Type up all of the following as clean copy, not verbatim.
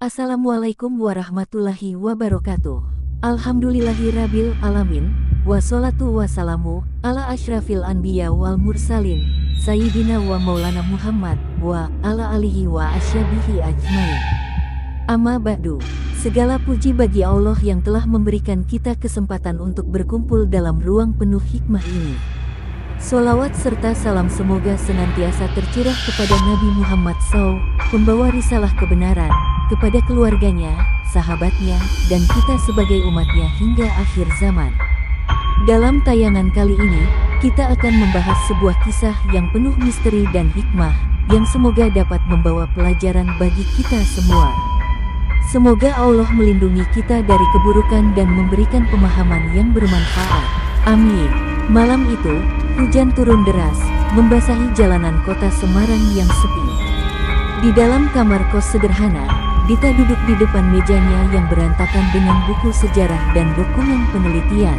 Assalamualaikum warahmatullahi wabarakatuh. Alhamdulillahirabbil alamin. Wassalatu wassalamu ala asyrafil anbiya wal mursalin Sayyidina wa maulana Muhammad wa ala alihi wa asyabihi ajmain. Amma ba'du. Segala puji bagi Allah yang telah memberikan kita kesempatan untuk berkumpul dalam ruang penuh hikmah ini. Sholawat serta salam semoga senantiasa tercurah kepada Nabi Muhammad SAW, pembawa risalah kebenaran, kepada keluarganya, sahabatnya, dan kita sebagai umatnya hingga akhir zaman. Dalam tayangan kali ini, kita akan membahas sebuah kisah yang penuh misteri dan hikmah, yang semoga dapat membawa pelajaran bagi kita semua. Semoga Allah melindungi kita dari keburukan dan memberikan pemahaman yang bermanfaat. Amin. Malam itu, hujan turun deras, membasahi jalanan kota Semarang yang sepi. Di dalam kamar kos sederhana, Dita duduk di depan mejanya yang berantakan dengan buku sejarah dan dokumen penelitian.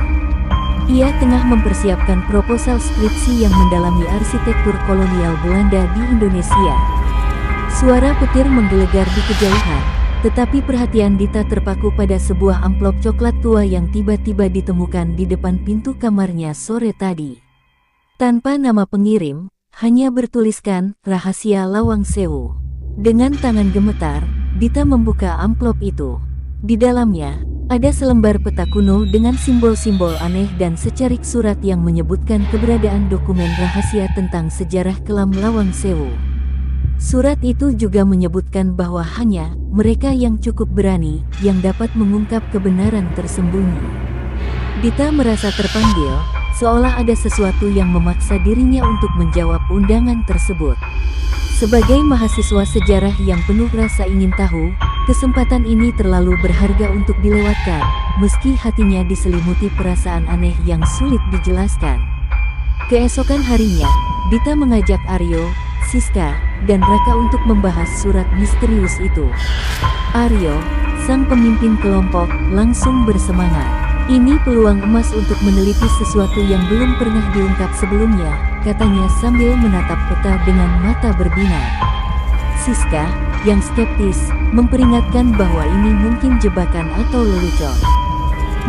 Ia tengah mempersiapkan proposal skripsi yang mendalami arsitektur kolonial Belanda di Indonesia. Suara petir menggelegar di kejauhan, tetapi perhatian Dita terpaku pada sebuah amplop coklat tua yang tiba-tiba ditemukan di depan pintu kamarnya sore tadi. Tanpa nama pengirim, hanya bertuliskan "Rahasia Lawang Sewu". Dengan tangan gemetar, Dita membuka amplop itu. Di dalamnya, ada selembar peta kuno dengan simbol-simbol aneh dan secarik surat yang menyebutkan keberadaan dokumen rahasia tentang sejarah kelam Lawang Sewu. Surat itu juga menyebutkan bahwa hanya mereka yang cukup berani yang dapat mengungkap kebenaran tersembunyi. Dita merasa terpanggil, seolah ada sesuatu yang memaksa dirinya untuk menjawab undangan tersebut. Sebagai mahasiswa sejarah yang penuh rasa ingin tahu, kesempatan ini terlalu berharga untuk dilewatkan, meski hatinya diselimuti perasaan aneh yang sulit dijelaskan. Keesokan harinya, Dita mengajak Aryo, Siska, dan Raka untuk membahas surat misterius itu. Aryo, sang pemimpin kelompok, langsung bersemangat. Ini peluang emas untuk meneliti sesuatu yang belum pernah diungkap sebelumnya, katanya sambil menatap peta dengan mata berbinar. Siska, yang skeptis, memperingatkan bahwa ini mungkin jebakan atau lelucon.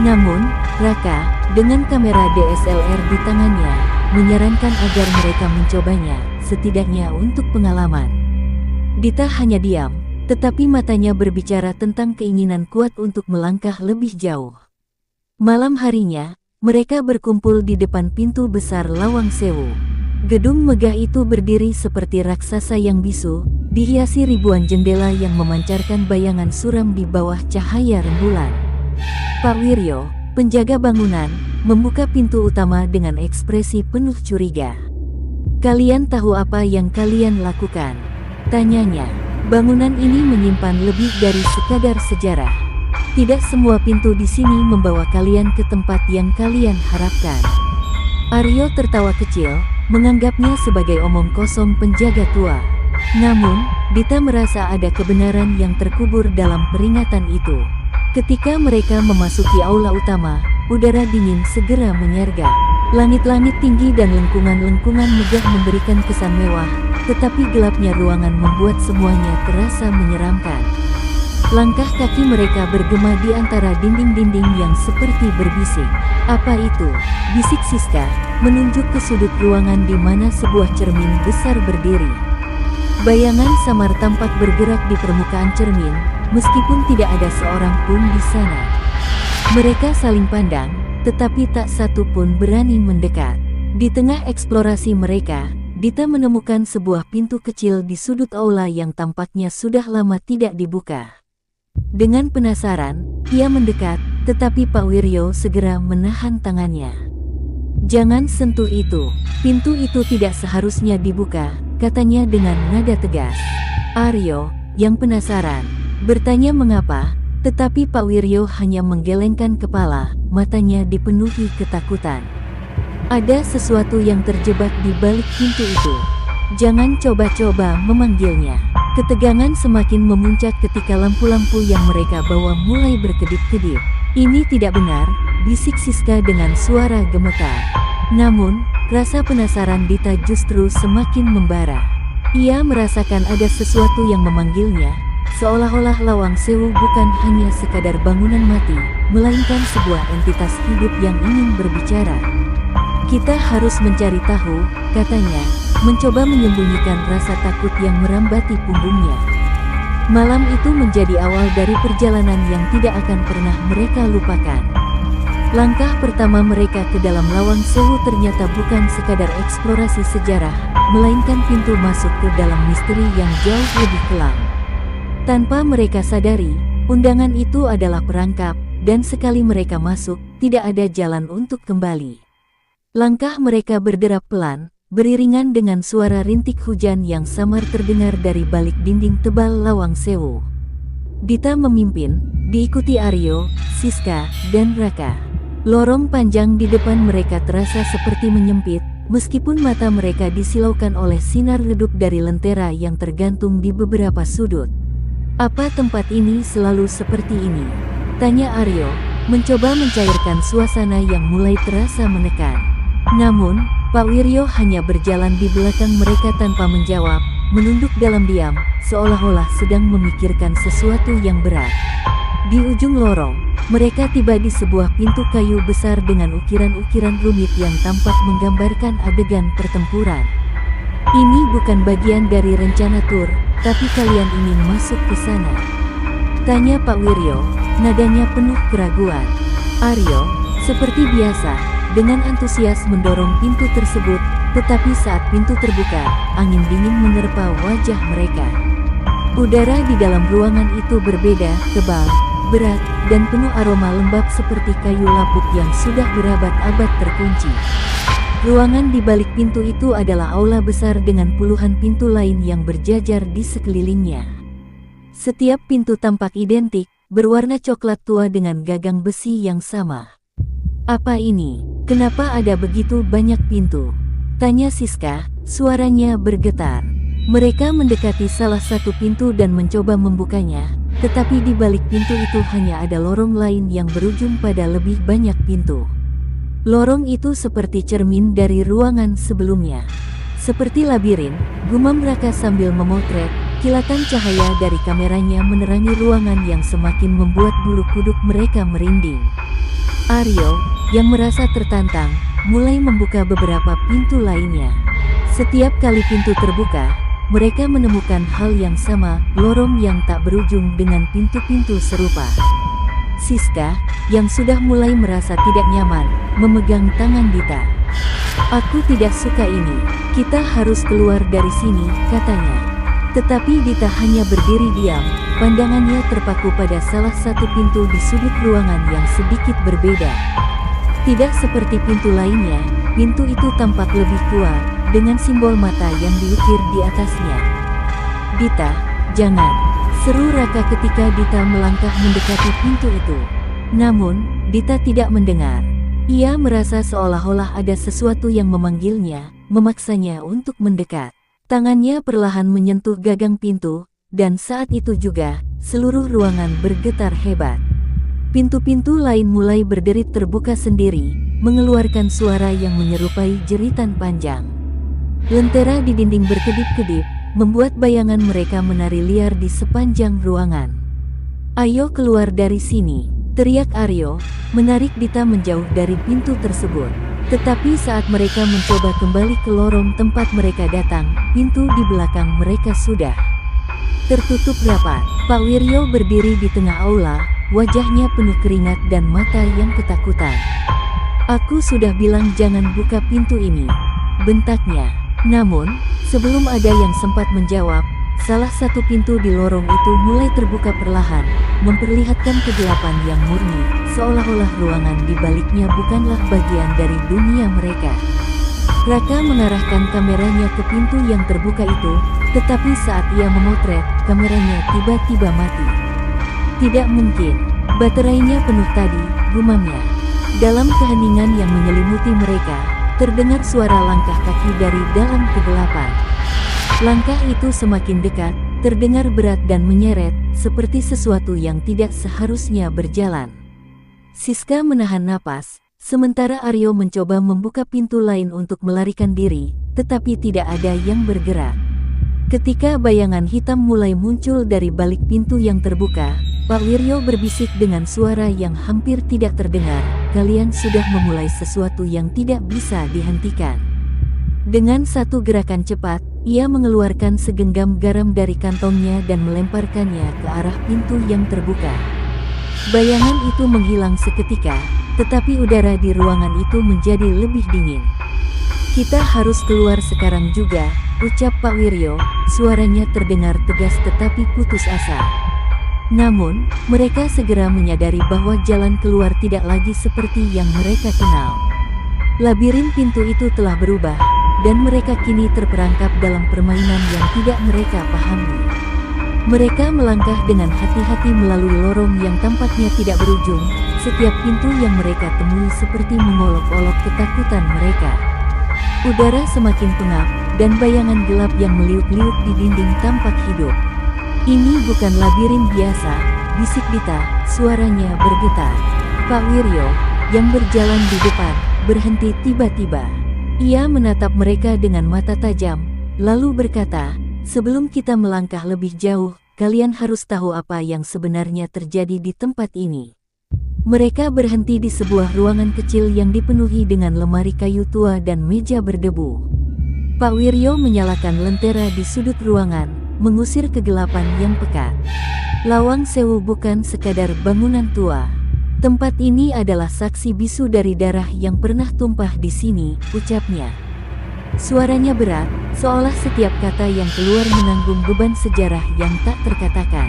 Namun, Raka, dengan kamera DSLR di tangannya, menyarankan agar mereka mencobanya, setidaknya untuk pengalaman. Dita hanya diam, tetapi matanya berbicara tentang keinginan kuat untuk melangkah lebih jauh. Malam harinya, mereka berkumpul di depan pintu besar Lawang Sewu. Gedung megah itu berdiri seperti raksasa yang bisu, dihiasi ribuan jendela yang memancarkan bayangan suram di bawah cahaya rembulan. Pak Wiryo, penjaga bangunan, membuka pintu utama dengan ekspresi penuh curiga. "Kalian tahu apa yang kalian lakukan?" tanyanya. "Bangunan ini menyimpan lebih dari sekadar sejarah. Tidak semua pintu di sini membawa kalian ke tempat yang kalian harapkan." Aryo tertawa kecil, menganggapnya sebagai omong kosong penjaga tua. Namun, Dita merasa ada kebenaran yang terkubur dalam peringatan itu. Ketika mereka memasuki aula utama, udara dingin segera menyergap. Langit-langit tinggi dan lengkungan-lengkungan megah memberikan kesan mewah, tetapi gelapnya ruangan membuat semuanya terasa menyeramkan. Langkah kaki mereka bergema di antara dinding-dinding yang seperti berbisik. "Apa itu?" bisik Siska, menunjuk ke sudut ruangan di mana sebuah cermin besar berdiri. Bayangan samar tampak bergerak di permukaan cermin, meskipun tidak ada seorang pun di sana. Mereka saling pandang, tetapi tak satu pun berani mendekat. Di tengah eksplorasi mereka, Dita menemukan sebuah pintu kecil di sudut aula yang tampaknya sudah lama tidak dibuka. Dengan penasaran, ia mendekat, tetapi Pak Wiryo segera menahan tangannya. "Jangan sentuh itu, pintu itu tidak seharusnya dibuka," katanya dengan nada tegas. Aryo, yang penasaran, bertanya mengapa, tetapi Pak Wiryo hanya menggelengkan kepala, matanya dipenuhi ketakutan. "Ada sesuatu yang terjebak di balik pintu itu. Jangan coba-coba memanggilnya." Ketegangan semakin memuncak ketika lampu-lampu yang mereka bawa mulai berkedip-kedip. "Ini tidak benar," bisik Siska dengan suara gemetar. Namun, rasa penasaran Dita justru semakin membara. Ia merasakan ada sesuatu yang memanggilnya, seolah-olah Lawang Sewu bukan hanya sekadar bangunan mati, melainkan sebuah entitas hidup yang ingin berbicara. Kita harus mencari tahu, katanya, mencoba menyembunyikan rasa takut yang merambati punggungnya. Malam itu menjadi awal dari perjalanan yang tidak akan pernah mereka lupakan. Langkah pertama mereka ke dalam Lawang Sewu ternyata bukan sekadar eksplorasi sejarah, melainkan pintu masuk ke dalam misteri yang jauh lebih kelam. Tanpa mereka sadari, undangan itu adalah perangkap, dan sekali mereka masuk, tidak ada jalan untuk kembali. Langkah mereka berderap pelan, beriringan dengan suara rintik hujan yang samar terdengar dari balik dinding tebal Lawang Sewu. Dita memimpin, diikuti Aryo, Siska, dan Raka. Lorong panjang di depan mereka terasa seperti menyempit, meskipun mata mereka disilaukan oleh sinar redup dari lentera yang tergantung di beberapa sudut. "Apa tempat ini selalu seperti ini?" tanya Aryo, mencoba mencairkan suasana yang mulai terasa menekan. Namun, Pak Wiryo hanya berjalan di belakang mereka tanpa menjawab, menunduk dalam diam, seolah-olah sedang memikirkan sesuatu yang berat. Di ujung lorong, mereka tiba di sebuah pintu kayu besar dengan ukiran-ukiran rumit yang tampak menggambarkan adegan pertempuran. "Ini bukan bagian dari rencana tur, tapi kalian ingin masuk ke sana?" tanya Pak Wiryo, nadanya penuh keraguan. Aryo, seperti biasa, dengan antusias mendorong pintu tersebut, tetapi saat pintu terbuka, angin dingin menerpa wajah mereka. Udara di dalam ruangan itu berbeda, tebal, berat, dan penuh aroma lembab seperti kayu lapuk yang sudah berabad-abad terkunci. Ruangan di balik pintu itu adalah aula besar dengan puluhan pintu lain yang berjajar di sekelilingnya. Setiap pintu tampak identik, berwarna coklat tua dengan gagang besi yang sama. "Apa ini? Kenapa ada begitu banyak pintu?" tanya Siska, suaranya bergetar. Mereka mendekati salah satu pintu dan mencoba membukanya, tetapi di balik pintu itu hanya ada lorong lain yang berujung pada lebih banyak pintu. Lorong itu seperti cermin dari ruangan sebelumnya. "Seperti labirin," gumam Raka sambil memotret, kilatan cahaya dari kameranya menerangi ruangan yang semakin membuat bulu kuduk mereka merinding. Aryo, yang merasa tertantang, mulai membuka beberapa pintu lainnya. Setiap kali pintu terbuka, mereka menemukan hal yang sama, lorong yang tak berujung dengan pintu-pintu serupa. Siska, yang sudah mulai merasa tidak nyaman, memegang tangan Dita. "Aku tidak suka ini, kita harus keluar dari sini," katanya. Tetapi Dita hanya berdiri diam, pandangannya terpaku pada salah satu pintu di sudut ruangan yang sedikit berbeda. Tidak seperti pintu lainnya, pintu itu tampak lebih tua, dengan simbol mata yang diukir di atasnya. "Dita, jangan!" seru Raka ketika Dita melangkah mendekati pintu itu. Namun, Dita tidak mendengar. Ia merasa seolah-olah ada sesuatu yang memanggilnya, memaksanya untuk mendekat. Tangannya perlahan menyentuh gagang pintu, dan saat itu juga, seluruh ruangan bergetar hebat. Pintu-pintu lain mulai berderit terbuka sendiri, mengeluarkan suara yang menyerupai jeritan panjang. Lentera di dinding berkedip-kedip, membuat bayangan mereka menari liar di sepanjang ruangan. "Ayo keluar dari sini," teriak Aryo, menarik Dita menjauh dari pintu tersebut. Tetapi saat mereka mencoba kembali ke lorong tempat mereka datang, pintu di belakang mereka sudah tertutup rapat. Pak Wiryo berdiri di tengah aula, wajahnya penuh keringat dan mata yang ketakutan. "Aku sudah bilang jangan buka pintu ini," bentaknya. Namun, sebelum ada yang sempat menjawab, salah satu pintu di lorong itu mulai terbuka perlahan, memperlihatkan kegelapan yang murni, seolah-olah ruangan di baliknya bukanlah bagian dari dunia mereka. Raka mengarahkan kameranya ke pintu yang terbuka itu, tetapi saat ia memotret, kameranya tiba-tiba mati. "Tidak mungkin, baterainya penuh tadi," gumamnya. Dalam keheningan yang menyelimuti mereka, terdengar suara langkah kaki dari dalam kegelapan. Langkah itu semakin dekat, terdengar berat dan menyeret, seperti sesuatu yang tidak seharusnya berjalan. Siska menahan napas, sementara Aryo mencoba membuka pintu lain untuk melarikan diri, tetapi tidak ada yang bergerak. Ketika bayangan hitam mulai muncul dari balik pintu yang terbuka, Pak Wiryo berbisik dengan suara yang hampir tidak terdengar, "Kalian sudah memulai sesuatu yang tidak bisa dihentikan." Dengan satu gerakan cepat, ia mengeluarkan segenggam garam dari kantongnya dan melemparkannya ke arah pintu yang terbuka. Bayangan itu menghilang seketika, tetapi udara di ruangan itu menjadi lebih dingin. "Kita harus keluar sekarang juga," ucap Pak Wiryo, suaranya terdengar tegas tetapi putus asa. Namun, mereka segera menyadari bahwa jalan keluar tidak lagi seperti yang mereka kenal. Labirin pintu itu telah berubah, dan mereka kini terperangkap dalam permainan yang tidak mereka pahami. Mereka melangkah dengan hati-hati melalui lorong yang tampaknya tidak berujung, setiap pintu yang mereka temui seperti mengolok-olok ketakutan mereka. Udara semakin pengap, dan bayangan gelap yang meliuk-liuk di dinding tampak hidup. "Ini bukan labirin biasa," bisik Dita, suaranya bergetar. Pak Wiryo, yang berjalan di depan, berhenti tiba-tiba. Ia menatap mereka dengan mata tajam, lalu berkata, "Sebelum kita melangkah lebih jauh, kalian harus tahu apa yang sebenarnya terjadi di tempat ini." Mereka berhenti di sebuah ruangan kecil yang dipenuhi dengan lemari kayu tua dan meja berdebu. Pak Wiryo menyalakan lentera di sudut ruangan, mengusir kegelapan yang pekat. "Lawang Sewu bukan sekadar bangunan tua. Tempat ini adalah saksi bisu dari darah yang pernah tumpah di sini," ucapnya. Suaranya berat, seolah setiap kata yang keluar menanggung beban sejarah yang tak terkatakan.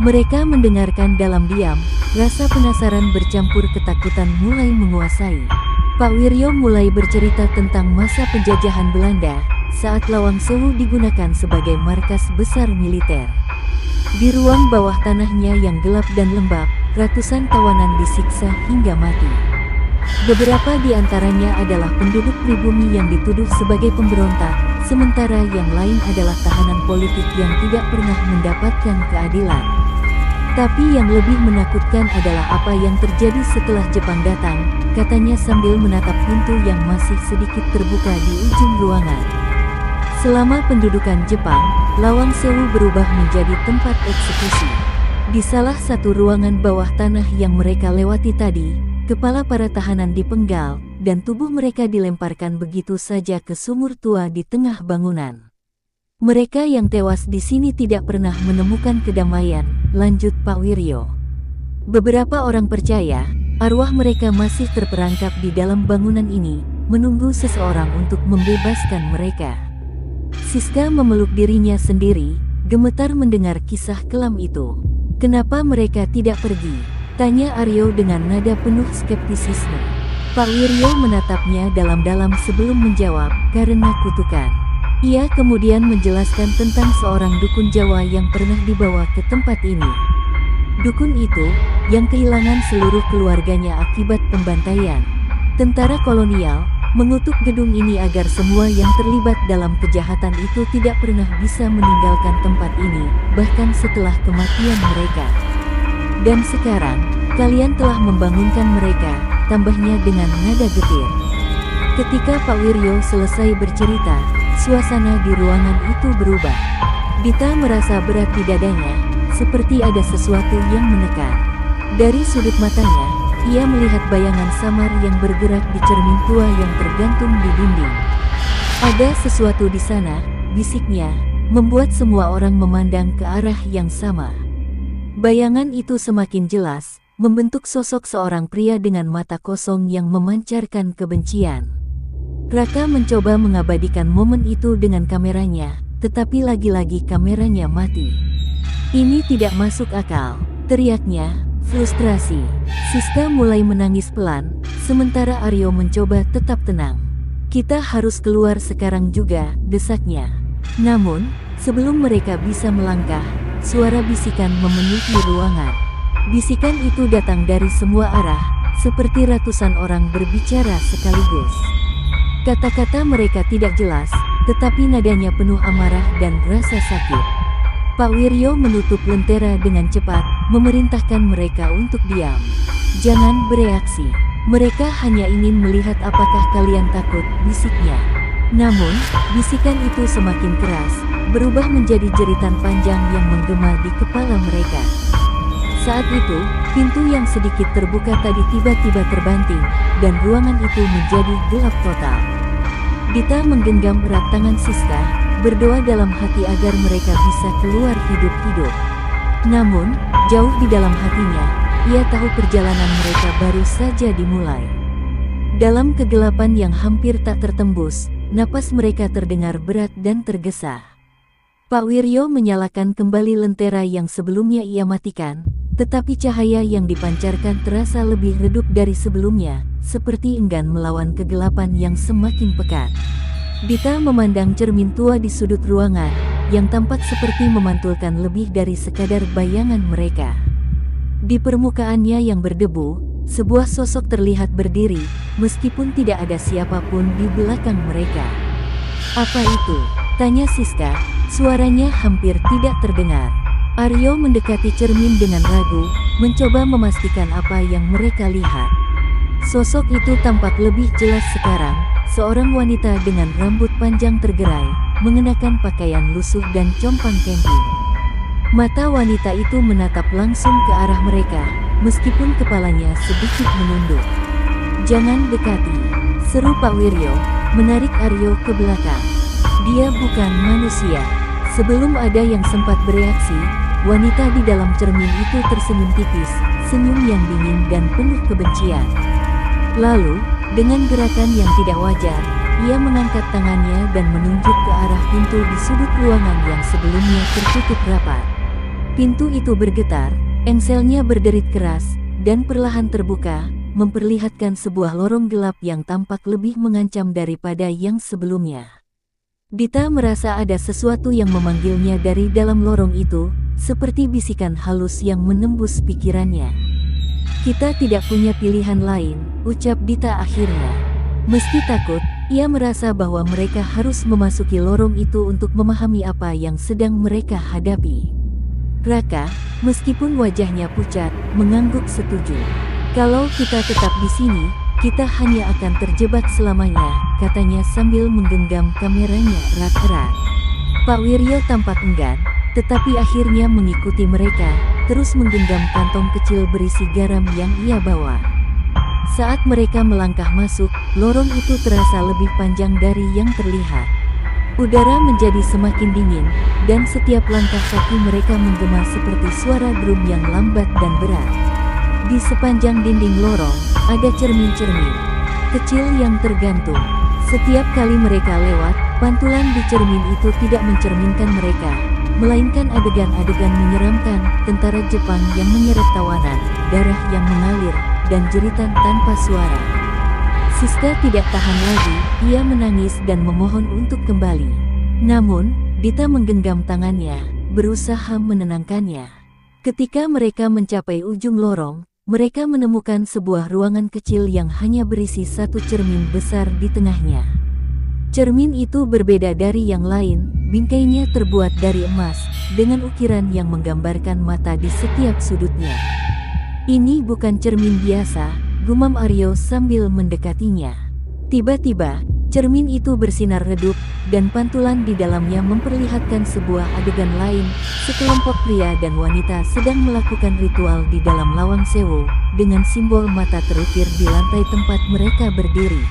Mereka mendengarkan dalam diam, rasa penasaran bercampur ketakutan mulai menguasai. Pak Wiryo mulai bercerita tentang masa penjajahan Belanda, saat Lawang Sewu digunakan sebagai markas besar militer. Di ruang bawah tanahnya yang gelap dan lembab, ratusan tawanan disiksa hingga mati. Beberapa di antaranya adalah penduduk pribumi yang dituduh sebagai pemberontak, sementara yang lain adalah tahanan politik yang tidak pernah mendapatkan keadilan. Tapi yang lebih menakutkan adalah apa yang terjadi setelah Jepang datang, katanya sambil menatap pintu yang masih sedikit terbuka di ujung ruangan. Selama pendudukan Jepang, Lawang Sewu berubah menjadi tempat eksekusi. Di salah satu ruangan bawah tanah yang mereka lewati tadi, kepala para tahanan dipenggal, dan tubuh mereka dilemparkan begitu saja ke sumur tua di tengah bangunan. "Mereka yang tewas di sini tidak pernah menemukan kedamaian," lanjut Pak Wiryo. "Beberapa orang percaya, arwah mereka masih terperangkap di dalam bangunan ini, menunggu seseorang untuk membebaskan mereka." Siska memeluk dirinya sendiri, gemetar mendengar kisah kelam itu. "Kenapa mereka tidak pergi?" tanya Aryo dengan nada penuh skeptisisme. Pak Wiryo menatapnya dalam-dalam sebelum menjawab, "Karena kutukan." Ia kemudian menjelaskan tentang seorang dukun Jawa yang pernah dibawa ke tempat ini. Dukun itu, yang kehilangan seluruh keluarganya akibat pembantaian tentara kolonial, mengutuk gedung ini agar semua yang terlibat dalam kejahatan itu tidak pernah bisa meninggalkan tempat ini, bahkan setelah kematian mereka. "Dan sekarang, kalian telah membangunkan mereka," tambahnya dengan nada getir. Ketika Pak Wiryo selesai bercerita, suasana di ruangan itu berubah. Dita merasa berat di dadanya, seperti ada sesuatu yang menekan. Dari sudut matanya, ia melihat bayangan samar yang bergerak di cermin tua yang tergantung di dinding. "Ada sesuatu di sana," bisiknya, membuat semua orang memandang ke arah yang sama. Bayangan itu semakin jelas, membentuk sosok seorang pria dengan mata kosong yang memancarkan kebencian. Raka mencoba mengabadikan momen itu dengan kameranya, tetapi lagi-lagi kameranya mati. "Ini tidak masuk akal," teriaknya, frustrasi. Siska mulai menangis pelan, sementara Aryo mencoba tetap tenang. "Kita harus keluar sekarang juga," desaknya. Namun, sebelum mereka bisa melangkah, suara bisikan memenuhi ruangan. Bisikan itu datang dari semua arah, seperti ratusan orang berbicara sekaligus. Kata-kata mereka tidak jelas, tetapi nadanya penuh amarah dan rasa sakit. Pak Wiryo menutup lentera dengan cepat, memerintahkan mereka untuk diam. "Jangan bereaksi. Mereka hanya ingin melihat apakah kalian takut," bisiknya. Namun, bisikan itu semakin keras, berubah menjadi jeritan panjang yang menggema di kepala mereka. Saat itu, pintu yang sedikit terbuka tadi tiba-tiba terbanting, dan ruangan itu menjadi gelap total. Dita menggenggam erat tangan Siska, berdoa dalam hati agar mereka bisa keluar hidup-hidup. Namun, jauh di dalam hatinya, ia tahu perjalanan mereka baru saja dimulai. Dalam kegelapan yang hampir tak tertembus, napas mereka terdengar berat dan tergesa. Pak Wiryo menyalakan kembali lentera yang sebelumnya ia matikan, tetapi cahaya yang dipancarkan terasa lebih redup dari sebelumnya, seperti enggan melawan kegelapan yang semakin pekat. Dita memandang cermin tua di sudut ruangan, yang tampak seperti memantulkan lebih dari sekadar bayangan mereka. Di permukaannya yang berdebu, sebuah sosok terlihat berdiri, meskipun tidak ada siapapun di belakang mereka. "Apa itu?" tanya Siska, suaranya hampir tidak terdengar. Aryo mendekati cermin dengan ragu, mencoba memastikan apa yang mereka lihat. Sosok itu tampak lebih jelas sekarang, seorang wanita dengan rambut panjang tergerai, mengenakan pakaian lusuh dan compang camping. Mata wanita itu menatap langsung ke arah mereka, meskipun kepalanya sedikit menunduk. "Jangan dekati," seru Pak Wiryo, menarik Aryo ke belakang. "Dia bukan manusia." Sebelum ada yang sempat bereaksi, wanita di dalam cermin itu tersenyum tipis, senyum yang dingin dan penuh kebencian. Lalu, dengan gerakan yang tidak wajar, ia mengangkat tangannya dan menunjuk ke arah pintu di sudut ruangan yang sebelumnya tertutup rapat. Pintu itu bergetar, engselnya berderit keras, dan perlahan terbuka, memperlihatkan sebuah lorong gelap yang tampak lebih mengancam daripada yang sebelumnya. Dita merasa ada sesuatu yang memanggilnya dari dalam lorong itu, seperti bisikan halus yang menembus pikirannya. "Kita tidak punya pilihan lain," ucap Dita akhirnya. Meski takut, ia merasa bahwa mereka harus memasuki lorong itu untuk memahami apa yang sedang mereka hadapi. Raka, meskipun wajahnya pucat, mengangguk setuju. "Kalau kita tetap di sini, kita hanya akan terjebak selamanya," katanya sambil menggenggam kameranya erat-erat. Pak Wiryo tampak enggan, tetapi akhirnya mengikuti mereka, terus menggenggam kantong kecil berisi garam yang ia bawa. Saat mereka melangkah masuk, lorong itu terasa lebih panjang dari yang terlihat. Udara menjadi semakin dingin, dan setiap langkah kaki mereka menggema seperti suara drum yang lambat dan berat. Di sepanjang dinding lorong, ada cermin-cermin kecil yang tergantung. Setiap kali mereka lewat, pantulan di cermin itu tidak mencerminkan mereka, melainkan adegan-adegan menyeramkan, tentara Jepang yang menyeret tawanan, darah yang mengalir, dan jeritan tanpa suara. Siska tidak tahan lagi, ia menangis dan memohon untuk kembali. Namun, Dita menggenggam tangannya, berusaha menenangkannya. Ketika mereka mencapai ujung lorong, mereka menemukan sebuah ruangan kecil yang hanya berisi satu cermin besar di tengahnya. Cermin itu berbeda dari yang lain, bingkainya terbuat dari emas, dengan ukiran yang menggambarkan mata di setiap sudutnya. "Ini bukan cermin biasa," gumam Aryo sambil mendekatinya. Tiba-tiba, cermin itu bersinar redup, dan pantulan di dalamnya memperlihatkan sebuah adegan lain, sekelompok pria dan wanita sedang melakukan ritual di dalam lawang sewu, dengan simbol mata terukir di lantai tempat mereka berdiri.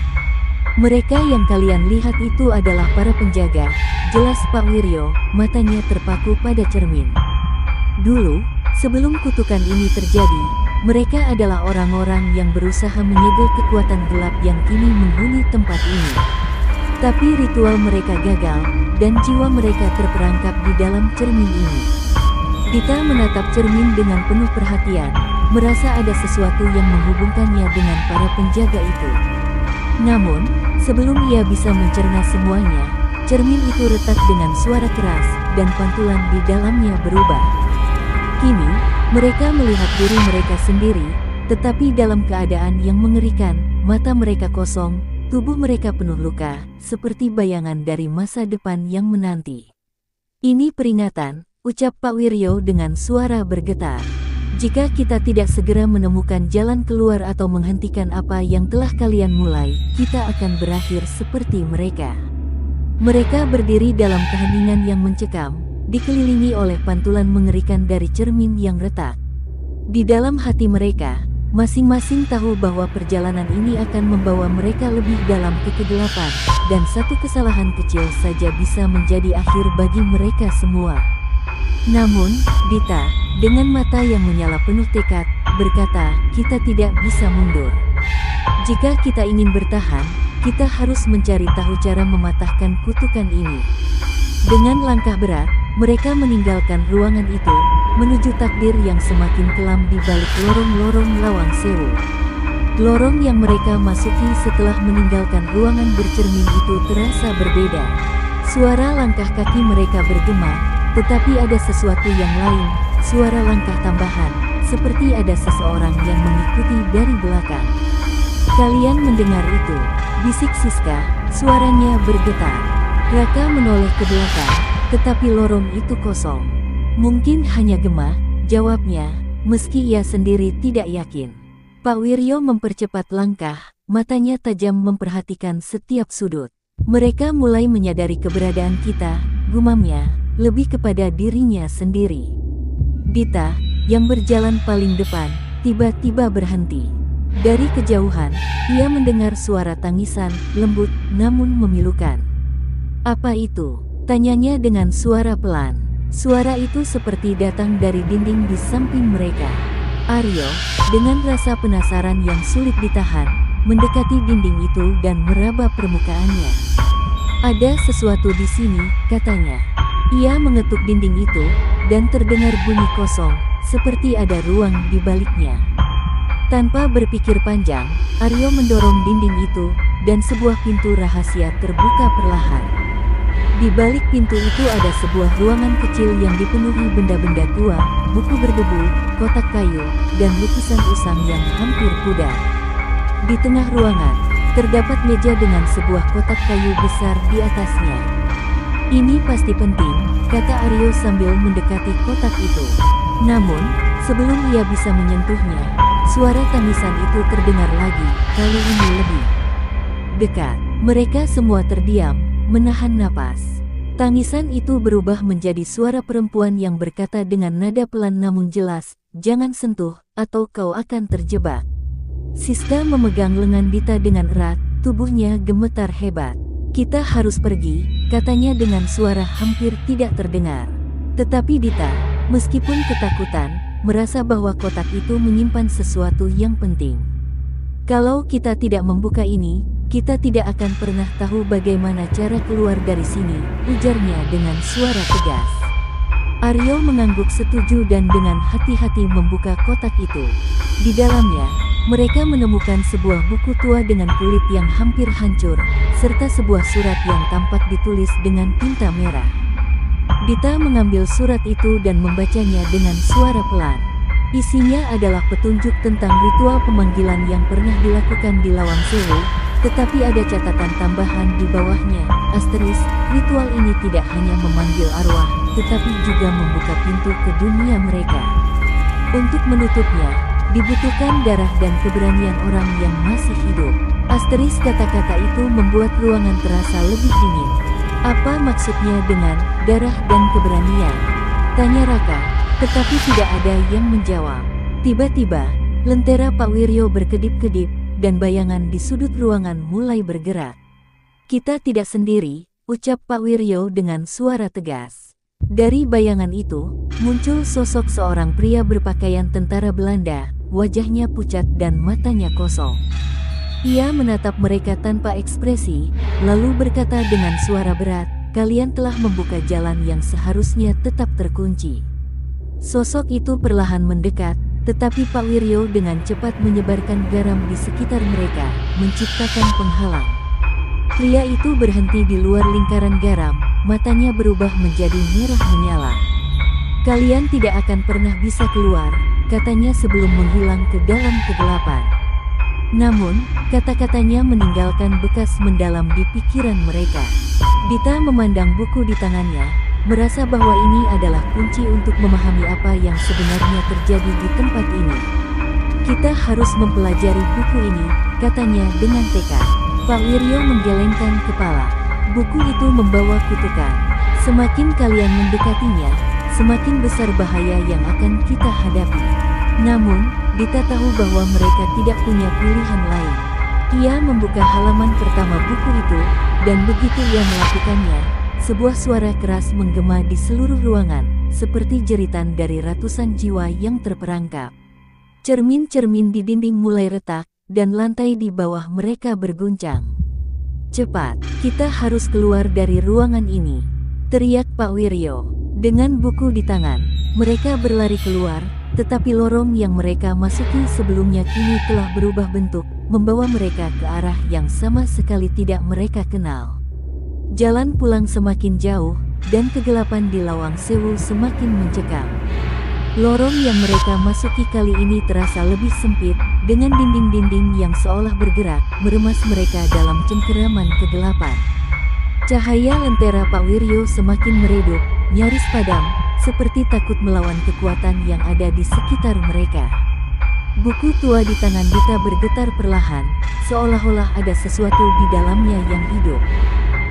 "Mereka yang kalian lihat itu adalah para penjaga," jelas Pak Wiryo, matanya terpaku pada cermin. "Dulu, sebelum kutukan ini terjadi, mereka adalah orang-orang yang berusaha menyegel kekuatan gelap yang kini menghuni tempat ini. Tapi ritual mereka gagal, dan jiwa mereka terperangkap di dalam cermin ini." Dita menatap cermin dengan penuh perhatian, merasa ada sesuatu yang menghubungkannya dengan para penjaga itu. Namun, sebelum ia bisa mencerna semuanya, cermin itu retak dengan suara keras, dan pantulan di dalamnya berubah. Kini, mereka melihat diri mereka sendiri, tetapi dalam keadaan yang mengerikan, mata mereka kosong, tubuh mereka penuh luka, seperti bayangan dari masa depan yang menanti. "Ini peringatan," ucap Pak Wiryo dengan suara bergetar. "Jika kita tidak segera menemukan jalan keluar atau menghentikan apa yang telah kalian mulai, kita akan berakhir seperti mereka." Mereka berdiri dalam keheningan yang mencekam, dikelilingi oleh pantulan mengerikan dari cermin yang retak. Di dalam hati mereka, masing-masing tahu bahwa perjalanan ini akan membawa mereka lebih dalam ke kegelapan, dan satu kesalahan kecil saja bisa menjadi akhir bagi mereka semua. Namun, Dita, dengan mata yang menyala penuh tekad, berkata, "Kita tidak bisa mundur. Jika kita ingin bertahan, kita harus mencari tahu cara mematahkan kutukan ini." Dengan langkah berat, mereka meninggalkan ruangan itu, menuju takdir yang semakin kelam di balik lorong-lorong Lawang Sewu. Lorong yang mereka masuki setelah meninggalkan ruangan bercermin itu terasa berbeda. Suara langkah kaki mereka bergema, tetapi ada sesuatu yang lain, suara langkah tambahan, seperti ada seseorang yang mengikuti dari belakang. "Kalian mendengar itu?" bisik Siska, suaranya bergetar. Raka menoleh ke belakang, tetapi lorong itu kosong. "Mungkin hanya gema," jawabnya, meski ia sendiri tidak yakin. Pak Wiryo mempercepat langkah, matanya tajam memperhatikan setiap sudut. "Mereka mulai menyadari keberadaan kita," gumamnya, lebih kepada dirinya sendiri. Dita, yang berjalan paling depan, tiba-tiba berhenti. Dari kejauhan, ia mendengar suara tangisan, lembut namun memilukan. "Apa itu?" tanyanya dengan suara pelan. Suara itu seperti datang dari dinding di samping mereka. Aryo, dengan rasa penasaran yang sulit ditahan, mendekati dinding itu dan meraba permukaannya. "Ada sesuatu di sini," katanya. Ia mengetuk dinding itu, dan terdengar bunyi kosong, seperti ada ruang di baliknya. Tanpa berpikir panjang, Aryo mendorong dinding itu, dan sebuah pintu rahasia terbuka perlahan. Di balik pintu itu ada sebuah ruangan kecil yang dipenuhi benda-benda tua, buku berdebu, kotak kayu, dan lukisan usang yang hampir pudar. Di tengah ruangan, terdapat meja dengan sebuah kotak kayu besar di atasnya. "Ini pasti penting," kata Aryo sambil mendekati kotak itu. Namun, sebelum ia bisa menyentuhnya, suara tangisan itu terdengar lagi, kali ini lebih dekat. Mereka semua terdiam, menahan napas. Tangisan itu berubah menjadi suara perempuan yang berkata dengan nada pelan namun jelas, "Jangan sentuh, atau kau akan terjebak." Siska memegang lengan Dita dengan erat, tubuhnya gemetar hebat. "Kita harus pergi," katanya dengan suara hampir tidak terdengar. Tetapi Dita, meskipun ketakutan, merasa bahwa kotak itu menyimpan sesuatu yang penting. "Kalau kita tidak membuka ini, kita tidak akan pernah tahu bagaimana cara keluar dari sini," ujarnya dengan suara tegas. Aryo mengangguk setuju dan dengan hati-hati membuka kotak itu. Di dalamnya, mereka menemukan sebuah buku tua dengan kulit yang hampir hancur, serta sebuah surat yang tampak ditulis dengan tinta merah. Dita mengambil surat itu dan membacanya dengan suara pelan. Isinya adalah petunjuk tentang ritual pemanggilan yang pernah dilakukan di Lawang Sewu, tetapi ada catatan tambahan di bawahnya, asterisk, ritual ini tidak hanya memanggil arwah, tetapi juga membuka pintu ke dunia mereka. Untuk menutupnya, dibutuhkan darah dan keberanian orang yang masih hidup. Asterisk kata-kata itu membuat ruangan terasa lebih dingin. "Apa maksudnya dengan darah dan keberanian?" tanya Raka, tetapi tidak ada yang menjawab. Tiba-tiba, lentera Pak Wiryo berkedip-kedip, dan bayangan di sudut ruangan mulai bergerak. "Kita tidak sendiri," ucap Pak Wiryo dengan suara tegas. Dari bayangan itu, muncul sosok seorang pria berpakaian tentara Belanda, wajahnya pucat dan matanya kosong. Ia menatap mereka tanpa ekspresi, lalu berkata dengan suara berat, "Kalian telah membuka jalan yang seharusnya tetap terkunci." Sosok itu perlahan mendekat, tetapi Pak Wiryo dengan cepat menyebarkan garam di sekitar mereka, menciptakan penghalang. Pria itu berhenti di luar lingkaran garam, matanya berubah menjadi merah menyala. "Kalian tidak akan pernah bisa keluar," katanya sebelum menghilang ke dalam kegelapan. Namun, kata-katanya meninggalkan bekas mendalam di pikiran mereka. Dita memandang buku di tangannya, merasa bahwa ini adalah kunci untuk memahami apa yang sebenarnya terjadi di tempat ini. "Kita harus mempelajari buku ini," katanya dengan tekad. Pak Wiryo menggelengkan kepala. Buku itu membawa kutukan. Semakin kalian mendekatinya, semakin besar bahaya yang akan kita hadapi. Namun, Dita tahu bahwa mereka tidak punya pilihan lain. Ia membuka halaman pertama buku itu, dan begitu ia melakukannya, sebuah suara keras menggema di seluruh ruangan, seperti jeritan dari ratusan jiwa yang terperangkap. Cermin-cermin di dinding mulai retak, dan lantai di bawah mereka berguncang. "Cepat, kita harus keluar dari ruangan ini," teriak Pak Wiryo. Dengan buku di tangan, mereka berlari keluar, tetapi lorong yang mereka masuki sebelumnya kini telah berubah bentuk, membawa mereka ke arah yang sama sekali tidak mereka kenal. Jalan pulang semakin jauh, dan kegelapan di Lawang Sewu semakin mencekam. Lorong yang mereka masuki kali ini terasa lebih sempit, dengan dinding-dinding yang seolah bergerak, meremas mereka dalam cengkeraman kegelapan. Cahaya lentera Pak Wiryo semakin meredup, nyaris padam, seperti takut melawan kekuatan yang ada di sekitar mereka. Buku tua di tangan Dita bergetar perlahan, seolah-olah ada sesuatu di dalamnya yang hidup.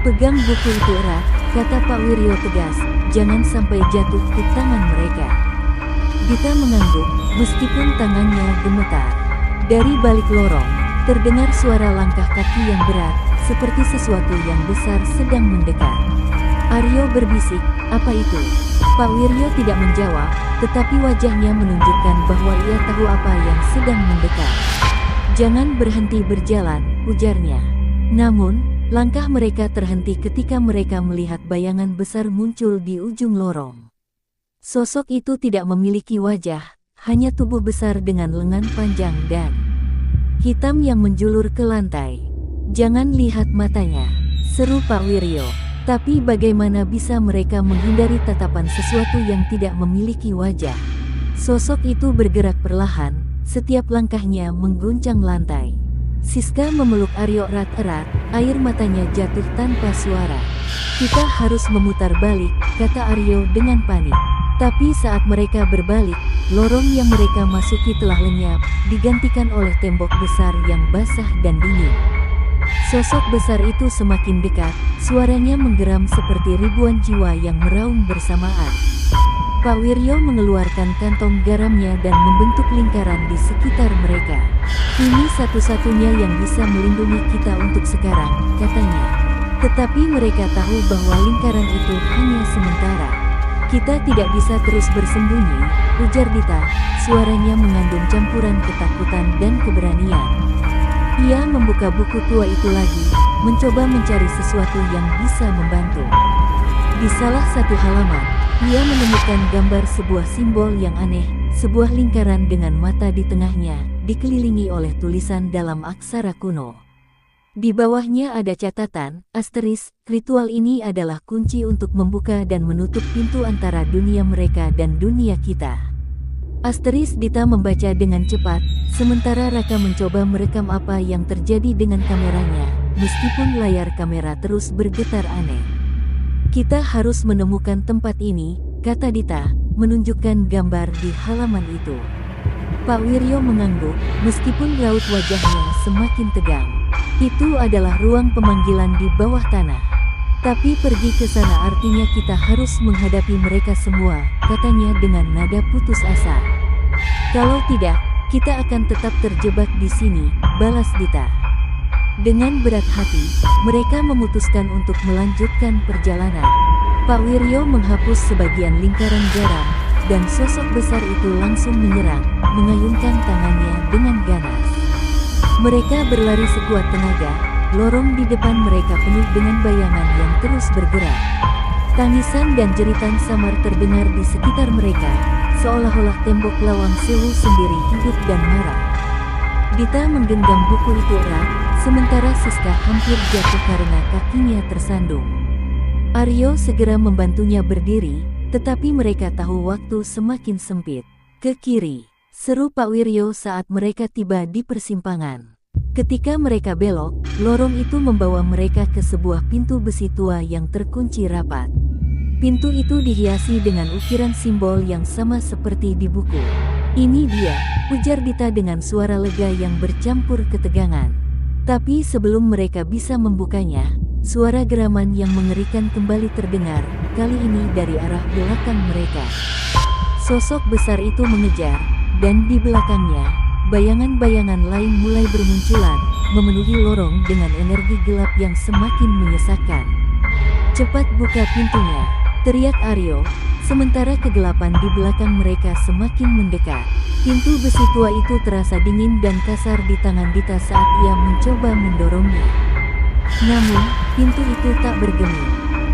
"Pegang buku itu erat," kata Pak Wiryo tegas, "jangan sampai jatuh ke tangan mereka." Dita mengangguk, meskipun tangannya gemetar. Dari balik lorong, terdengar suara langkah kaki yang berat, seperti sesuatu yang besar sedang mendekat. Aryo berbisik, "Apa itu?" Pak Wiryo tidak menjawab, tetapi wajahnya menunjukkan bahwa ia tahu apa yang sedang mendekat. "Jangan berhenti berjalan," ujarnya. Namun, langkah mereka terhenti ketika mereka melihat bayangan besar muncul di ujung lorong. Sosok itu tidak memiliki wajah, hanya tubuh besar dengan lengan panjang dan hitam yang menjulur ke lantai. "Jangan lihat matanya," seru Pak Wiryo. Tapi bagaimana bisa mereka menghindari tatapan sesuatu yang tidak memiliki wajah? Sosok itu bergerak perlahan, setiap langkahnya mengguncang lantai. Siska memeluk Aryo erat-erat, air matanya jatuh tanpa suara. "Kita harus memutar balik," kata Aryo dengan panik. Tapi saat mereka berbalik, lorong yang mereka masuki telah lenyap, digantikan oleh tembok besar yang basah dan dingin. Sosok besar itu semakin dekat, suaranya menggeram seperti ribuan jiwa yang meraung bersamaan. Pak Wiryo mengeluarkan kantong garamnya dan membentuk lingkaran di sekitar mereka. "Ini satu-satunya yang bisa melindungi kita untuk sekarang," katanya. Tetapi mereka tahu bahwa lingkaran itu hanya sementara. "Kita tidak bisa terus bersembunyi," ujar Dita, suaranya mengandung campuran ketakutan dan keberanian. Ia membuka buku tua itu lagi, mencoba mencari sesuatu yang bisa membantu. Di salah satu halaman, ia menemukan gambar sebuah simbol yang aneh, sebuah lingkaran dengan mata di tengahnya, dikelilingi oleh tulisan dalam aksara kuno. Di bawahnya ada catatan, asteris, "Ritual ini adalah kunci untuk membuka dan menutup pintu antara dunia mereka dan dunia kita." Asteris. Dita membaca dengan cepat, sementara Raka mencoba merekam apa yang terjadi dengan kameranya, meskipun layar kamera terus bergetar aneh. "Kita harus menemukan tempat ini," kata Dita, menunjukkan gambar di halaman itu. Pak Wiryo mengangguk, meskipun raut wajahnya semakin tegang. "Itu adalah ruang pemanggilan di bawah tanah. Tapi pergi ke sana artinya kita harus menghadapi mereka semua," katanya dengan nada putus asa. "Kalau tidak, kita akan tetap terjebak di sini," balas Dita. Dengan berat hati, mereka memutuskan untuk melanjutkan perjalanan. Pak Wiryo menghapus sebagian lingkaran garam, dan sosok besar itu langsung menyerang, mengayunkan tangannya dengan ganas. Mereka berlari sekuat tenaga, lorong di depan mereka penuh dengan bayangan yang terus bergerak. Tangisan dan jeritan samar terdengar di sekitar mereka, seolah-olah tembok Lawang Sewu sendiri hidup dan marah. Dita menggenggam buku itu erat, sementara Siska hampir jatuh karena kakinya tersandung. Aryo segera membantunya berdiri, tetapi mereka tahu waktu semakin sempit. "Ke kiri," seru Pak Wiryo saat mereka tiba di persimpangan. Ketika mereka belok, lorong itu membawa mereka ke sebuah pintu besi tua yang terkunci rapat. Pintu itu dihiasi dengan ukiran simbol yang sama seperti di buku. "Ini dia," ujar Dita dengan suara lega yang bercampur ketegangan. Tapi sebelum mereka bisa membukanya, suara geraman yang mengerikan kembali terdengar, kali ini dari arah belakang mereka. Sosok besar itu mengejar, dan di belakangnya, bayangan-bayangan lain mulai bermunculan, memenuhi lorong dengan energi gelap yang semakin menyesakkan. "Cepat buka pintunya!" teriak Aryo, sementara kegelapan di belakang mereka semakin mendekat. Pintu besi tua itu terasa dingin dan kasar di tangan Dita saat ia mencoba mendorongnya. Namun, pintu itu tak bergeming.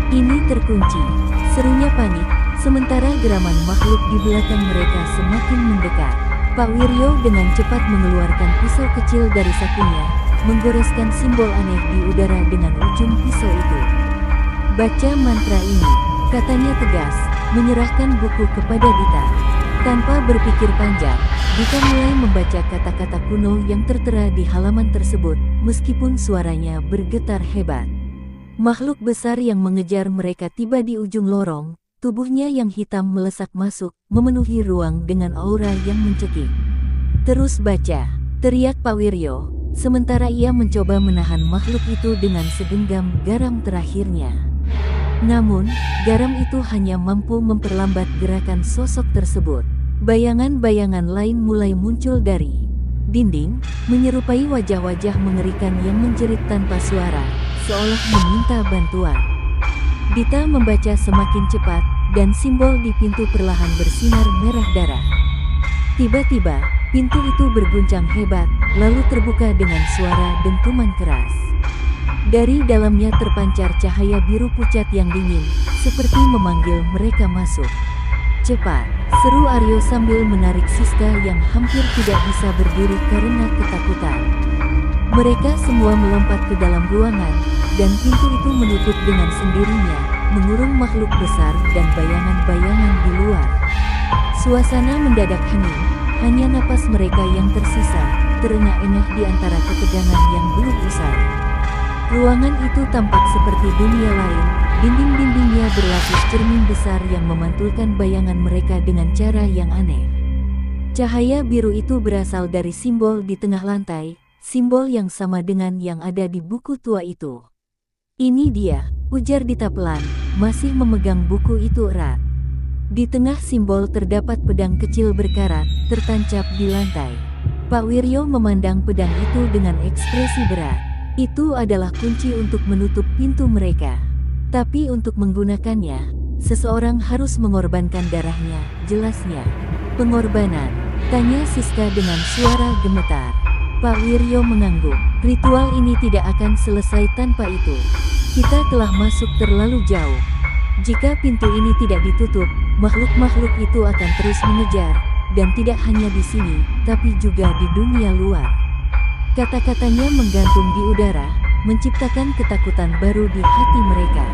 "Ini terkunci," serunya panik, sementara geraman makhluk di belakang mereka semakin mendekat. Pak Wiryo dengan cepat mengeluarkan pisau kecil dari sakunya, menggoreskan simbol aneh di udara dengan ujung pisau itu. "Baca mantra ini," katanya tegas, menyerahkan buku kepada Dita. Tanpa berpikir panjang, Dita mulai membaca kata-kata kuno yang tertera di halaman tersebut, meskipun suaranya bergetar hebat. Makhluk besar yang mengejar mereka tiba di ujung lorong. Tubuhnya yang hitam melesak masuk, memenuhi ruang dengan aura yang mencekik. "Terus baca," teriak Pak Wiryo, sementara ia mencoba menahan makhluk itu dengan segenggam garam terakhirnya. Namun, garam itu hanya mampu memperlambat gerakan sosok tersebut. Bayangan-bayangan lain mulai muncul dari dinding, menyerupai wajah-wajah mengerikan yang menjerit tanpa suara, seolah meminta bantuan. Dita membaca semakin cepat, dan simbol di pintu perlahan bersinar merah darah. Tiba-tiba, pintu itu berguncang hebat, lalu terbuka dengan suara dentuman keras. Dari dalamnya terpancar cahaya biru pucat yang dingin, seperti memanggil mereka masuk. "Cepat!" seru Aryo sambil menarik Siska yang hampir tidak bisa berdiri karena ketakutan. Mereka semua melompat ke dalam ruangan, dan pintu itu menutup dengan sendirinya, mengurung makhluk besar dan bayangan-bayangan di luar. Suasana mendadak hening, hanya napas mereka yang tersisa, terengah-engah di antara ketegangan yang belum usai. Ruangan itu tampak seperti dunia lain, dinding-dindingnya berlapis cermin besar yang memantulkan bayangan mereka dengan cara yang aneh. Cahaya biru itu berasal dari simbol di tengah lantai, simbol yang sama dengan yang ada di buku tua itu. "Ini dia," ujar Dita pelan, masih memegang buku itu erat. Di tengah simbol terdapat pedang kecil berkarat, tertancap di lantai. Pak Wiryo memandang pedang itu dengan ekspresi berat. Itu adalah kunci untuk menutup pintu mereka. Tapi untuk menggunakannya, seseorang harus mengorbankan darahnya, jelasnya. "Pengorbanan?" tanya Siska dengan suara gemetar. Pak Wiryo mengangguk. "Ritual ini tidak akan selesai tanpa itu. Kita telah masuk terlalu jauh. Jika pintu ini tidak ditutup, makhluk-makhluk itu akan terus mengejar, dan tidak hanya di sini, tapi juga di dunia luar." Kata-katanya menggantung di udara, menciptakan ketakutan baru di hati mereka.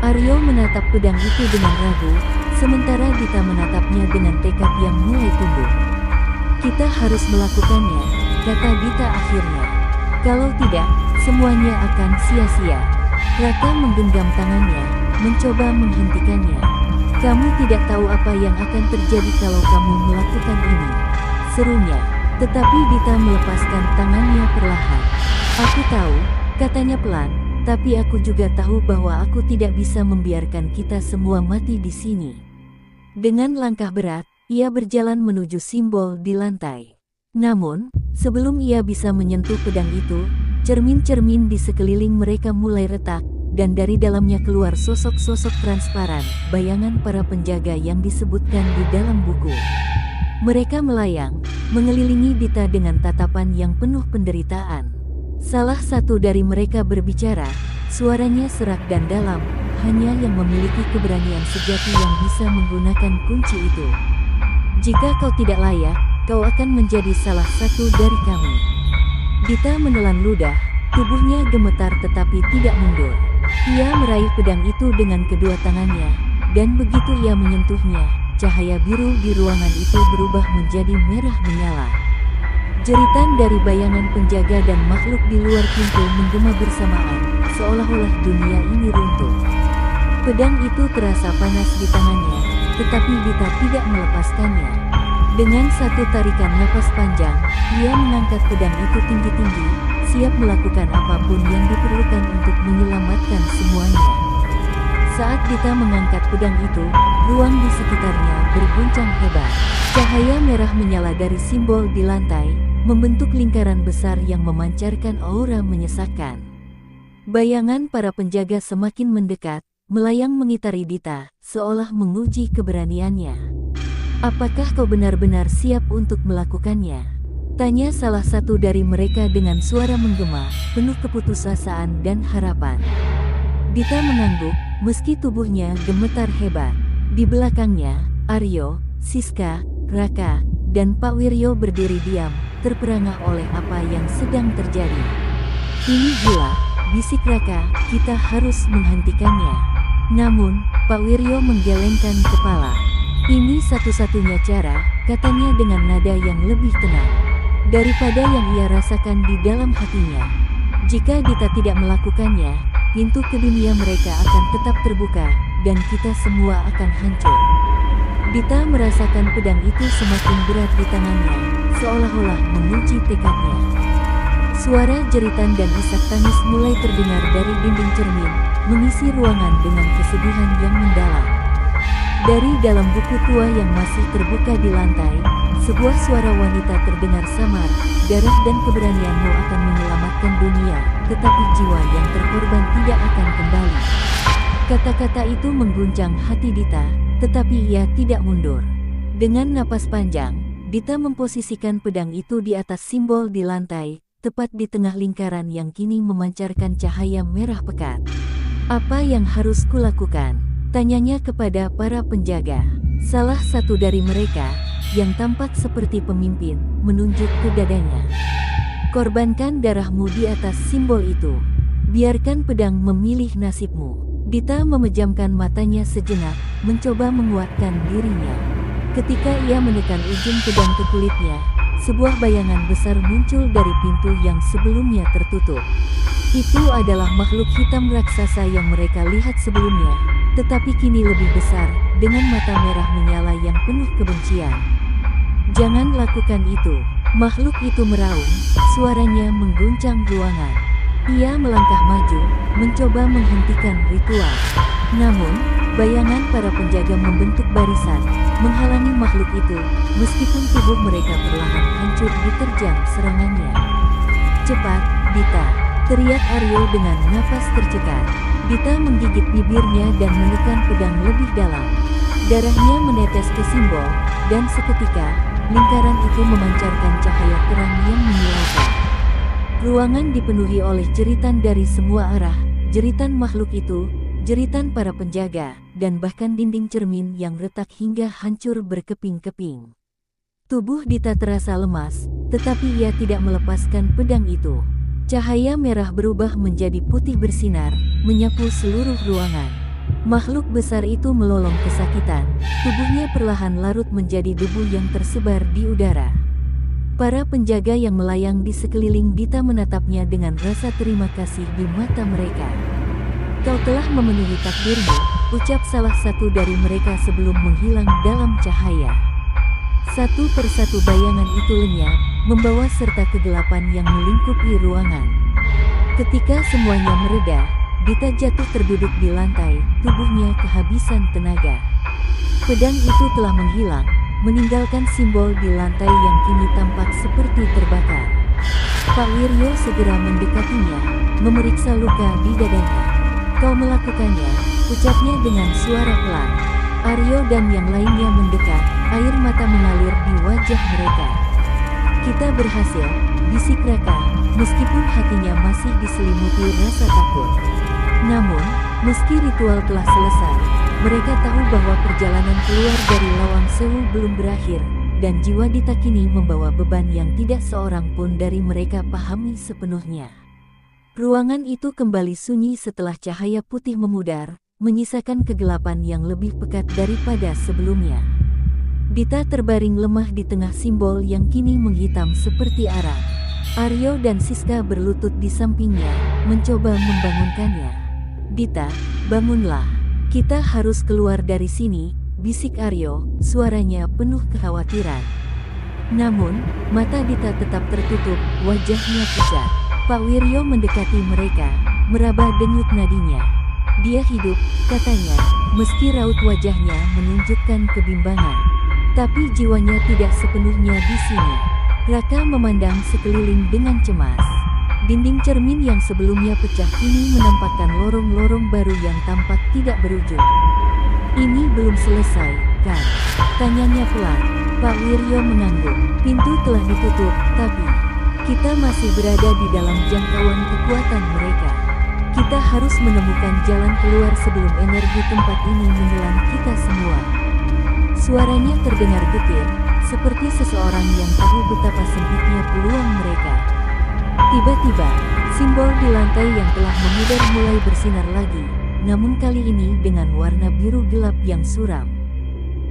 Aryo menatap pedang itu dengan ragu, sementara Dita menatapnya dengan tekad yang mulai tumbuh. "Kita harus melakukannya," kata Dita akhirnya. "Kalau tidak, semuanya akan sia-sia." Raka menggenggam tangannya, mencoba menghentikannya. "Kamu tidak tahu apa yang akan terjadi kalau kamu melakukan ini," serunya. Tetapi Dita melepaskan tangannya perlahan. "Aku tahu," katanya pelan, "tapi aku juga tahu bahwa aku tidak bisa membiarkan kita semua mati di sini." Dengan langkah berat, ia berjalan menuju simbol di lantai. Namun, sebelum ia bisa menyentuh pedang itu, cermin-cermin di sekeliling mereka mulai retak, dan dari dalamnya keluar sosok-sosok transparan, bayangan para penjaga yang disebutkan di dalam buku. Mereka melayang, mengelilingi Dita dengan tatapan yang penuh penderitaan. Salah satu dari mereka berbicara, suaranya serak dan dalam, hanya yang memiliki keberanian sejati yang bisa menggunakan kunci itu. "Jika kau tidak layak, kau akan menjadi salah satu dari kami." Dita menelan ludah, tubuhnya gemetar tetapi tidak mundur. Ia meraih pedang itu dengan kedua tangannya, dan begitu ia menyentuhnya, cahaya biru di ruangan itu berubah menjadi merah menyala. Jeritan dari bayangan penjaga dan makhluk di luar pintu menggema bersamaan, seolah-olah dunia ini runtuh. Pedang itu terasa panas di tangannya, tetapi Dita tidak melepaskannya. Dengan satu tarikan napas panjang, ia mengangkat pedang itu tinggi-tinggi, siap melakukan apapun yang diperlukan untuk menyelamatkan semuanya. Saat Dita mengangkat pedang itu, ruang di sekitarnya berguncang hebat. Cahaya merah menyala dari simbol di lantai, membentuk lingkaran besar yang memancarkan aura menyesakkan. Bayangan para penjaga semakin mendekat, melayang mengitari Dita, seolah menguji keberaniannya. "Apakah kau benar-benar siap untuk melakukannya?" tanya salah satu dari mereka dengan suara menggema, penuh keputusasaan dan harapan. Dita mengangguk, meski tubuhnya gemetar hebat. Di belakangnya, Aryo, Siska, Raka, dan Pak Wiryo berdiri diam, terperangah oleh apa yang sedang terjadi. "Ini gila," bisik Raka, "kita harus menghentikannya." Namun, Pak Wiryo menggelengkan kepala. "Ini satu-satunya cara," katanya dengan nada yang lebih tenang daripada yang ia rasakan di dalam hatinya. "Jika Dita tidak melakukannya, pintu ke dunia mereka akan tetap terbuka, dan kita semua akan hancur." Dita merasakan pedang itu semakin berat di tangannya, seolah-olah menguji tekadnya. Suara jeritan dan isak tangis mulai terdengar dari dinding cermin, mengisi ruangan dengan kesedihan yang mendalam. Dari dalam buku tua yang masih terbuka di lantai, sebuah suara wanita terdengar samar, "Darah dan keberanianmu akan menyelamatkan dunia, tetapi jiwa yang terkorban tidak akan kembali." Kata-kata itu mengguncang hati Dita, tetapi ia tidak mundur. Dengan napas panjang, Dita memposisikan pedang itu di atas simbol di lantai, tepat di tengah lingkaran yang kini memancarkan cahaya merah pekat. "Apa yang harus kulakukan?" tanyanya kepada para penjaga. Salah satu dari mereka, yang tampak seperti pemimpin, menunjuk ke dadanya. "Korbankan darahmu di atas simbol itu. Biarkan pedang memilih nasibmu." Dita memejamkan matanya sejenak, mencoba menguatkan dirinya. Ketika ia menekan ujung pedang ke kulitnya, sebuah bayangan besar muncul dari pintu yang sebelumnya tertutup. Itu adalah makhluk hitam raksasa yang mereka lihat sebelumnya, tetapi kini lebih besar, dengan mata merah menyala yang penuh kebencian. "Jangan lakukan itu!" Makhluk itu meraung, suaranya mengguncang ruangan. Ia melangkah maju, mencoba menghentikan ritual. Namun, bayangan para penjaga membentuk barisan, menghalangi makhluk itu, meskipun tubuh mereka perlahan hancur diterjang serangannya. "Cepat, Dita!" teriak Aryo dengan napas tercekat. Dita menggigit bibirnya dan menekan pedang lebih dalam. Darahnya menetes ke simbol, dan seketika, lingkaran itu memancarkan cahaya terang yang menyilaukan. Ruangan dipenuhi oleh jeritan dari semua arah, jeritan makhluk itu, jeritan para penjaga, dan bahkan dinding cermin yang retak hingga hancur berkeping-keping. Tubuh Dita terasa lemas, tetapi ia tidak melepaskan pedang itu. Cahaya merah berubah menjadi putih bersinar, menyapu seluruh ruangan. Makhluk besar itu melolong kesakitan, tubuhnya perlahan larut menjadi debu yang tersebar di udara. Para penjaga yang melayang di sekeliling Dita menatapnya dengan rasa terima kasih di mata mereka. "Kau telah memenuhi takdirmu," ucap salah satu dari mereka sebelum menghilang dalam cahaya. Satu persatu bayangan itu lenyap, membawa serta kegelapan yang melingkupi ruangan. Ketika semuanya mereda, Dita jatuh terduduk di lantai, tubuhnya kehabisan tenaga. Pedang itu telah menghilang, meninggalkan simbol di lantai yang kini tampak seperti terbakar. Pak Wiryo segera mendekatinya, memeriksa luka di dadanya. "Kau melakukannya," ucapnya dengan suara pelan. Aryo dan yang lainnya mendekat, air mata mengalir di wajah mereka. "Kita berhasil," bisik Raka, meskipun hatinya masih diselimuti rasa takut. Namun, meski ritual telah selesai, mereka tahu bahwa perjalanan keluar dari Lawang Sewu belum berakhir, dan jiwa Dita kini membawa beban yang tidak seorang pun dari mereka pahami sepenuhnya. Ruangan itu kembali sunyi setelah cahaya putih memudar, menyisakan kegelapan yang lebih pekat daripada sebelumnya. Dita terbaring lemah di tengah simbol yang kini menghitam seperti arang. Aryo dan Siska berlutut di sampingnya, mencoba membangunkannya. "Dita, bangunlah. Kita harus keluar dari sini," bisik Aryo, suaranya penuh kekhawatiran. Namun, mata Dita tetap tertutup, wajahnya pucat. Pak Wiryo mendekati mereka, meraba denyut nadinya. Dia hidup, katanya, meski raut wajahnya menunjukkan kebimbangan. Tapi jiwanya tidak sepenuhnya di sini. Raka memandang sekeliling dengan cemas. Dinding cermin yang sebelumnya pecah kini menampakkan lorong-lorong baru yang tampak tidak berujung. Ini belum selesai, kan? Tanyanya pelan. Pak Wiryo mengangguk. Pintu telah ditutup, tapi kita masih berada di dalam jangkauan kekuatan mereka. Kita harus menemukan jalan keluar sebelum energi tempat ini menelan kita semua. Suaranya terdengar getir, seperti seseorang yang tahu betapa sempitnya peluang mereka. Tiba-tiba, simbol di lantai yang telah memudar mulai bersinar lagi, namun kali ini dengan warna biru gelap yang suram.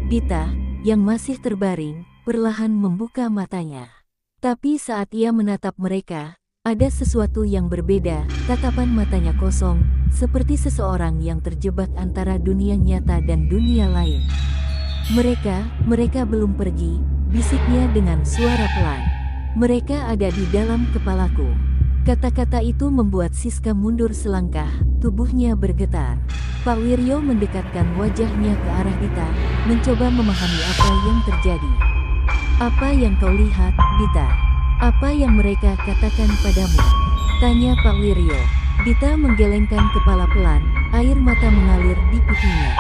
Dita, yang masih terbaring, perlahan membuka matanya. Tapi saat ia menatap mereka, ada sesuatu yang berbeda. Tatapan matanya kosong, seperti seseorang yang terjebak antara dunia nyata dan dunia lain. Mereka belum pergi, bisiknya dengan suara pelan. Mereka ada di dalam kepalaku. Kata-kata itu membuat Siska mundur selangkah, tubuhnya bergetar. Pak Wiryo mendekatkan wajahnya ke arah Dita, mencoba memahami apa yang terjadi. Apa yang kau lihat, Dita? Apa yang mereka katakan padamu? Tanya Pak Wiryo. Dita menggelengkan kepala pelan, air mata mengalir di pipinya.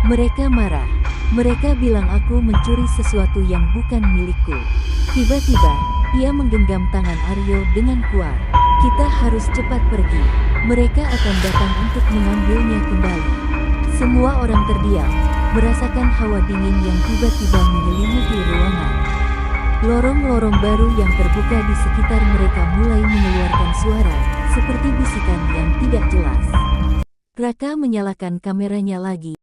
Mereka marah. Mereka bilang aku mencuri sesuatu yang bukan milikku. Tiba-tiba, ia menggenggam tangan Aryo dengan kuat. Kita harus cepat pergi. Mereka akan datang untuk mengambilnya kembali. Semua orang terdiam, merasakan hawa dingin yang tiba-tiba menyelimuti ruangan. Lorong-lorong baru yang terbuka di sekitar mereka mulai mengeluarkan suara, seperti bisikan yang tidak jelas. Raka menyalakan kameranya lagi.